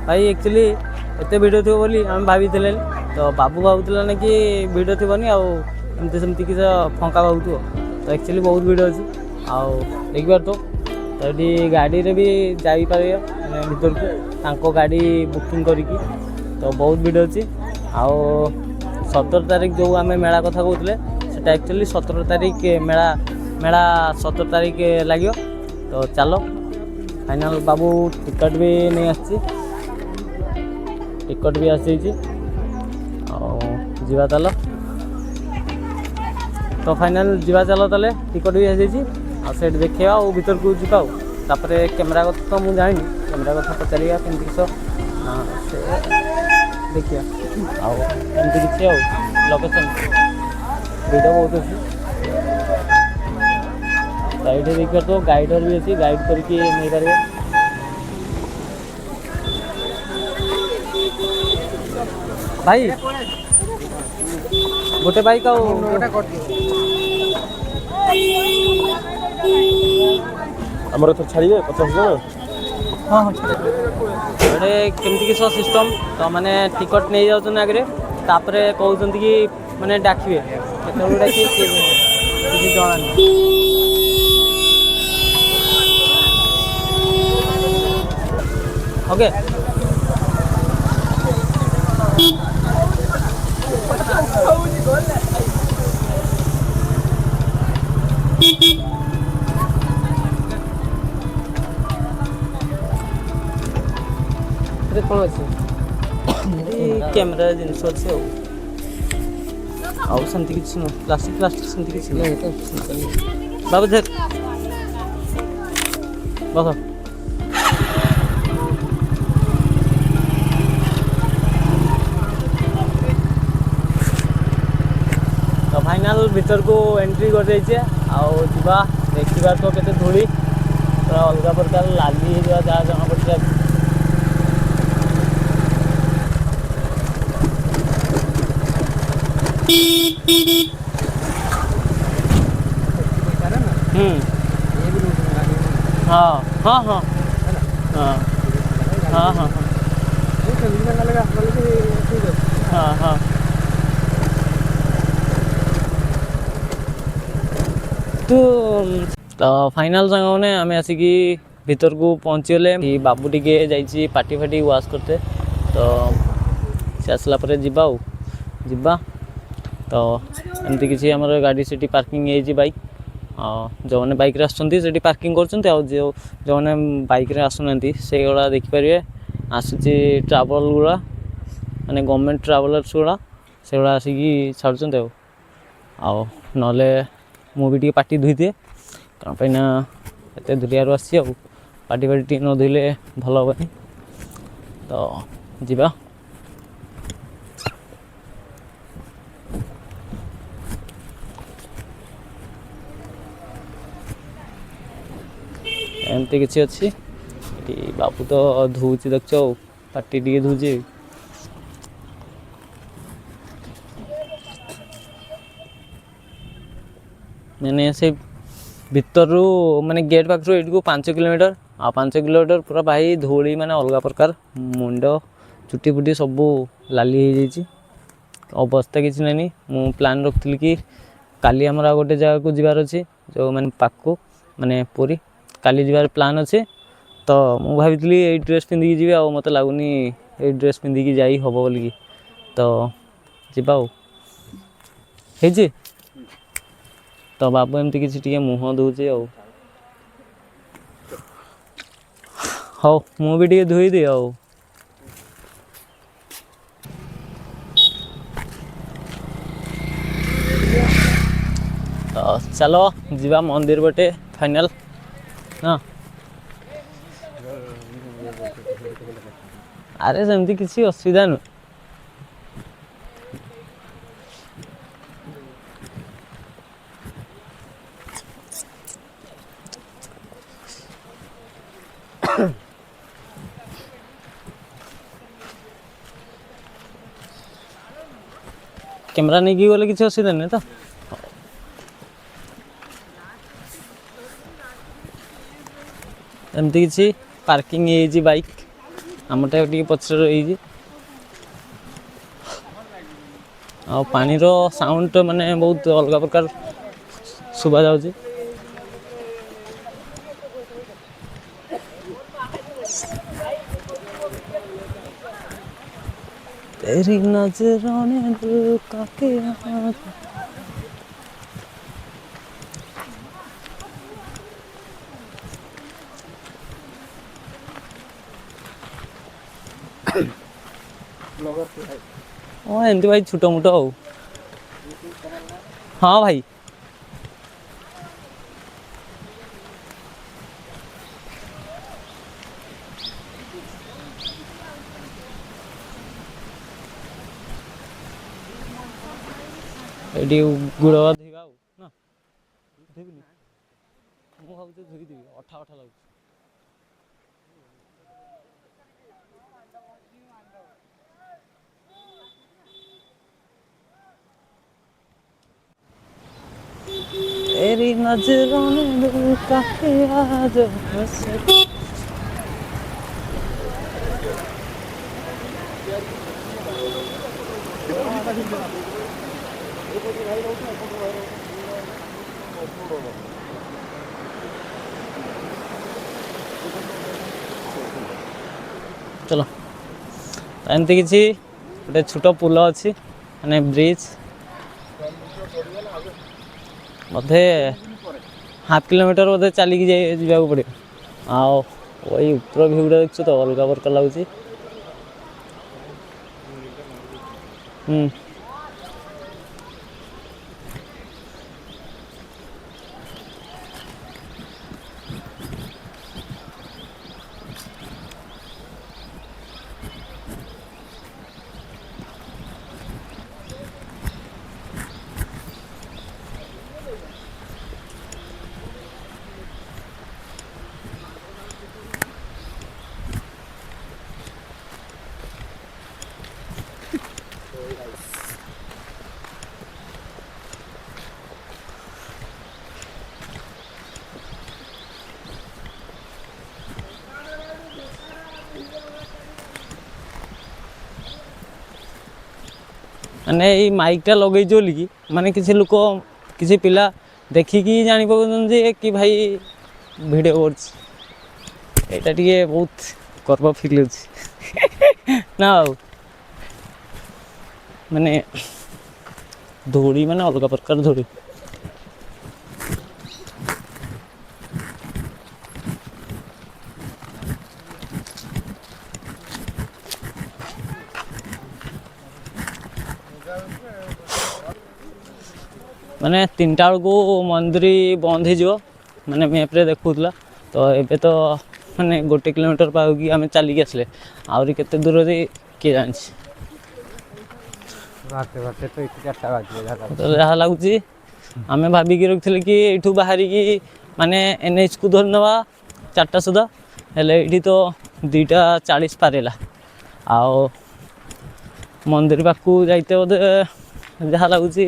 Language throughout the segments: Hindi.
भाई एक्चुअली एत भिड थो बोली आम भाई तो बाबू भावुला ना कि भिड थोनी आमती सेमती किसी फंका भावुथ तो एक्चुअली बहुत भिड अच्छी आउ देखिपार तो ये गाड़ी रे भी जापर भर को गाड़ी बुकिंग करिकी तो बहुत भिड अच्छी आउ 17 तारीख जो आम मेला कथा कहते सेटा एक्चुअली 17 तारीख मेला मेला 17 तारीख लगे तो चलो फाइनल बाबू टिकट भी नहीं आसी टिकट भी आसी जीवा चलो तो फाइनल जीवा चलो ताले टिकट भी आसी सेट देखा और भीतर को जीवा तापर कैमेरा कथा तो मुझे जानी कैमेरा कथा पचारिया केमती किस देखिए आमती किसी लोकेशन भिड बहुत अच्छी साइड देखिए तो गाइडर भी अच्छी गाइड करके नहीं पारे भाई गोटे बाइक आमर तो छाड़िए 50 जन हाँ हाँ गोटे केमती किस सिस्टम तो मैंने टिकट नहीं जाऊँ आगे तापर कहते कि मैंने डाकिए केत डाकिए किसी जाना ओके कौन अच्छे कैमेरा जिनस अच्छे आमती किसी नुह प्लास्टिक प्लास्टिक सेमती किसी नहीं बाबू देख बस तो फाइनल भीतर को एंट्री कर देखा तो केते धूली पूरा अलग प्रकार लाली जहाँ जना पड़ा हाँ हाँ हाँ हाँ हाँ हाँ हाँ हाँ तो फाइनल सांगे आम आसिकी भीतर को पहुँचीगले बाबू टिके जाइए पार्टी फाटी वाश करते तो से आसला पर जीवा तो एमती किसी आम गाड़ी से पार्किंग है बाइक जो मैंने बाइक आसुँच पार्किंग कर जो मैंने बाइक आसुना से गुड़ा देखिपारे आसूची ट्राभल गुड़ा माने गवर्नमेंट ट्राभलर्स गुड़ा से गुड़ा आसिकी छाड़ुंट आउ ना मुझे पार्टी धोई दिए कहीं एत दूरिया आसी पार्टी फाटी न धोले भल हेनी तो जीवा एमती किसी अच्छी बाबू तो धोची देख पार्टी टे धोची मैंने से भीतर माने गेट पाख को 5 किलोमीटर आ 5 किलोमीटर पूरा भाई धूली माने अलग प्रकार मुंड चुटी फुटी सबू लाली हो जाइए अवस्था किसी नहीं मु प्लान रखी कि काली आमर गोटे जगह को जीवार अच्छे जो मैंने पाक माने पूरी काली जीवार प्लान अच्छे तो मु भाई ये ड्रेस पिंधिकी जी मत लगुनि ये ड्रेस पिंधिकी जाई हम बोल तो जीवा हो तो बाबू एमती किसी टे मुह दौचे हाँ मु भी टे धोई दे तो चलो जीवा मंदिर बटे फाइनल हाँ अरे सेमती किसी असुविधा नु कैमरा नहीं की गले किसी असुविधा नहीं तो एमती किसी पार्किंग है बाइक ଆମଟା ଟିକେ ପଛରେ ରହିଛି। ଆଉ ପାଣିର ସାଉଣ୍ଡ ମାନେ ବହୁତ ଅଲଗା ପ୍ରକାର ଶୁଭା ଯାଉଛି। तेरी नजरों ने दिल का किया। एमती भाई छोट मोट हो। हाँ भाई ये गुड़ धोवा ना धोबी ମୁଁ ଭାବୁଛି ଧୋଇଦେବି ଅଠା ଅଠା ଲାଗୁଛି। तेरी नजरों ने दिल का किया जो मुझसे। चलो एमती किसी गोटे छोट पुल अच्छी माने ब्रिज बोधे हाफ किलोमीटर बोधे चलिकी जावाक पड़े। आओ वही ऊपर भ्यूटा देखु तो अलग प्रकार लगुच। माने ये माइकटा लगे कि माने किसी लोक किसी पिला देखिकी जानी पाउछन कि भाई वीडियो करछि। एटा टिके बहुत गर्व फील होछि ना माने धूड़ी माने अलग प्रकार धूड़ी। माने 3टा बेलू मंदिर बंद हो माने मैप्रे देखुला तो एबे तो माने 1 किलोमीटर पाऊँ आम चलिक आसले आहरी केते दूर किए जान तो जहाँ लगुच आम भाविकी रखिले कि यू बाहरी माने NH को धरी नवा 4टा सुधा हेले ये तो 2:40 पारेला आओ मंदिर पाखु जाइते बोधे जहाँ लगुच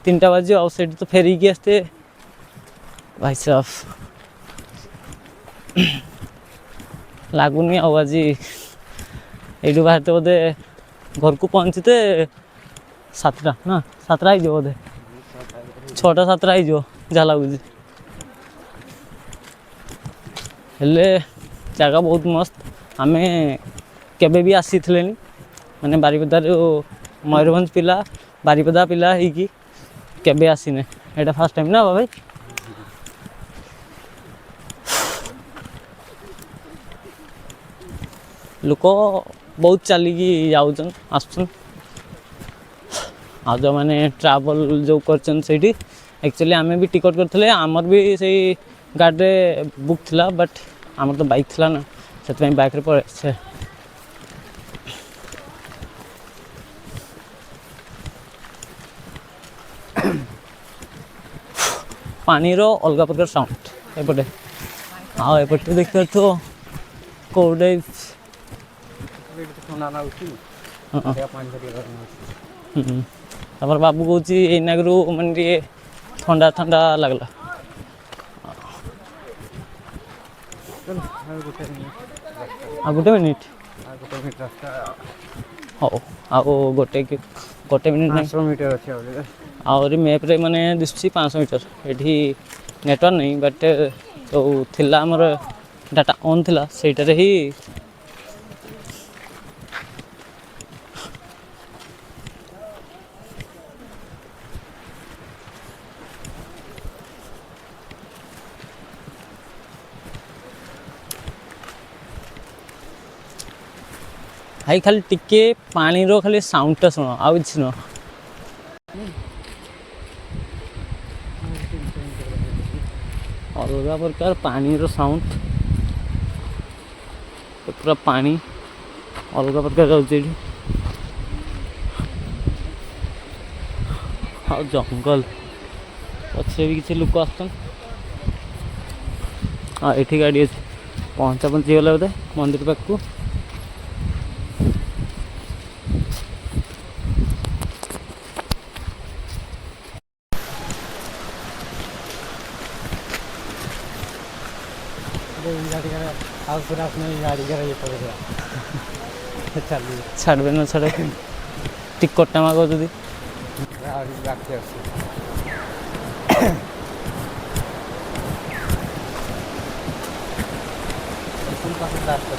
3टा बाजी आउ से तो फेरिकी आसते भाई साहब लगुनि आज यू बाहरते बोधे घर को पहुँचते 7टा ना 7टा हो बोधे 6टा 7टा हो जहाँ लगुच हेले जगह बहुत मस्त आमे केबे भी आसी माने बारिपदार मयूरभंज पिला बारिपदा पिला ही केबे आसीने एटा फर्स्ट टाइम ना भाई। लोक बहुत चलिकी जाऊन आसुन आ जो मैंने ट्रैवल जो करछन सेठी एक्चुअली आमे भी टिकट करथले आमर भी सही गाड़ी बुक थिला बट आमर तो बाइक थिला ना से बाइक रे पड़े पानीर अलग प्रकार साउंड एपटे हाँ एपटे देखिए तो कौटे तापर बाबू कौच एनागरू मानते ठंडा ठंडा लगला आ 1 मिनिट ଗୋଟେ ମିନିଟ୍ ରାସ୍ତା ହଉ ଆଉ ଗୋଟେ ମିନିଟ୍ ନାହିଁ 500 ମିଟର ଅଛି ଆହୁରି। ଆହୁରି ମ୍ୟାପ୍ରେ ମାନେ ଦିଶୁଛି 500 ମିଟର। ଏଠି ନେଟୱାର୍କ ନାହିଁ ବଟ୍ ଯେଉଁ ଥିଲା ଆମର ଡାଟା ଅନ୍ ଥିଲା ସେଇଟାରେ ହିଁ ଭାଇ ଖାଲି ଟିକେ ପାଣିର ଖାଲି ସାଉଣ୍ଡଟା ଶୁଣ ଆଉ କିଛି ନୁହଁ। ଅଲଗା ପ୍ରକାର ପାଣିର ସାଉଣ୍ଡ ପୁରା ପାଣି ଅଲଗା ପ୍ରକାର ଯାଉଛି ଏଠି। ଆଉ ଜଙ୍ଗଲ ପଛରେ ବି କିଛି ଲୋକ ଆସୁଛନ୍ତି। ହଁ ଏଠି ଗାଡ଼ି ଅଛି ପହଞ୍ଚା ଗଲା ବୋଧେ ମନ୍ଦିର ପାଖକୁ। ଆଉ ପୁରା अपने गाड़ी का ये पड़ेगा चलिए ଛାଡ଼ବେ ନା ଛାଡ଼େ ଟିକଟଟା ମାଗ ଯଦି गाड़ी बाकी ଅଛି पास रास्ता